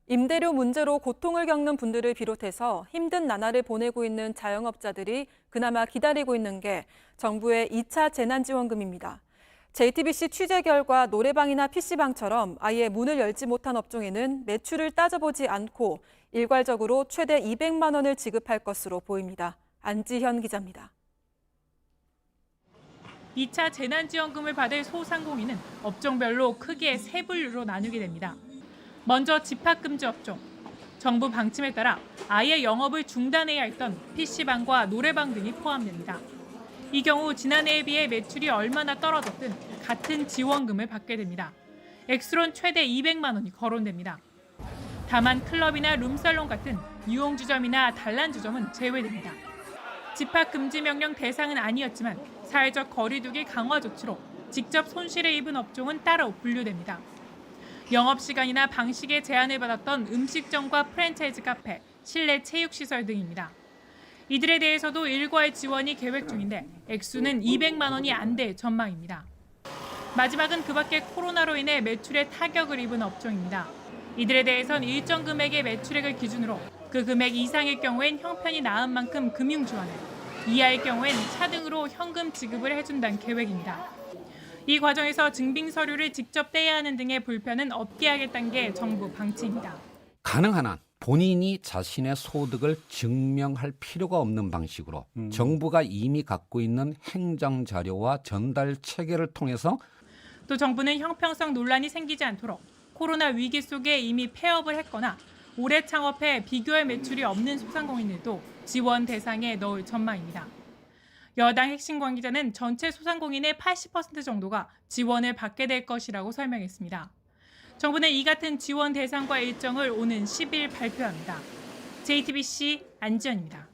임대료 문제로 고통을 겪는 분들을 비롯해서 힘든 나날을 보내고 있는 자영업자들이 그나마 기다리고 있는 게 정부의 2차 재난지원금입니다. JTBC 취재 결과 노래방이나 PC방처럼 아예 문을 열지 못한 업종에는 매출을 따져보지 않고 일괄적으로 최대 200만 원을 지급할 것으로 보입니다. 안지현 기자입니다. 2차 재난지원금을 받을 소상공인은 업종별로 크게 세 분류로 나누게 됩니다. 먼저 집합금지 업종. 정부 방침에 따라 아예 영업을 중단해야 했던 PC방과 노래방 등이 포함됩니다. 이 경우 지난해에 비해 매출이 얼마나 떨어졌든 같은 지원금을 받게 됩니다. 액수론 최대 200만 원이 거론됩니다. 다만 클럽이나 룸살롱 같은 유흥주점이나 단란주점은 제외됩니다. 집합금지 명령 대상은 아니었지만 사회적 거리두기 강화 조치로 직접 손실을 입은 업종은 따로 분류됩니다. 영업시간이나 방식에 제한을 받았던 음식점과 프랜차이즈 카페, 실내 체육시설 등입니다. 이들에 대해서도 일괄 지원이 계획 중인데 액수는 200만 원이 안 될 전망입니다. 마지막은 그밖에 코로나로 인해 매출에 타격을 입은 업종입니다. 이들에 대해선 일정 금액의 매출액을 기준으로 그 금액 이상일 경우엔 형편이 나은 만큼 금융 지원을, 이하일 경우엔 차등으로 현금 지급을 해준다는 계획입니다. 이 과정에서 증빙 서류를 직접 떼야 하는 등의 불편은 없게 하겠다는 게 정부 방침입니다. 가능한 한 본인이 자신의 소득을 증명할 필요가 없는 방식으로 정부가 이미 갖고 있는 행정 자료와 전달 체계를 통해서 또 정부는 형평성 논란이 생기지 않도록 코로나 위기 속에 이미 폐업을 했거나 올해 창업해 비교할 매출이 없는 소상공인들도 지원 대상에 넣을 전망입니다. 여당 핵심 관계자는 전체 소상공인의 80% 정도가 지원을 받게 될 것이라고 설명했습니다. 정부는 이 같은 지원 대상과 일정을 오는 10일 발표합니다. JTBC 안지연입니다.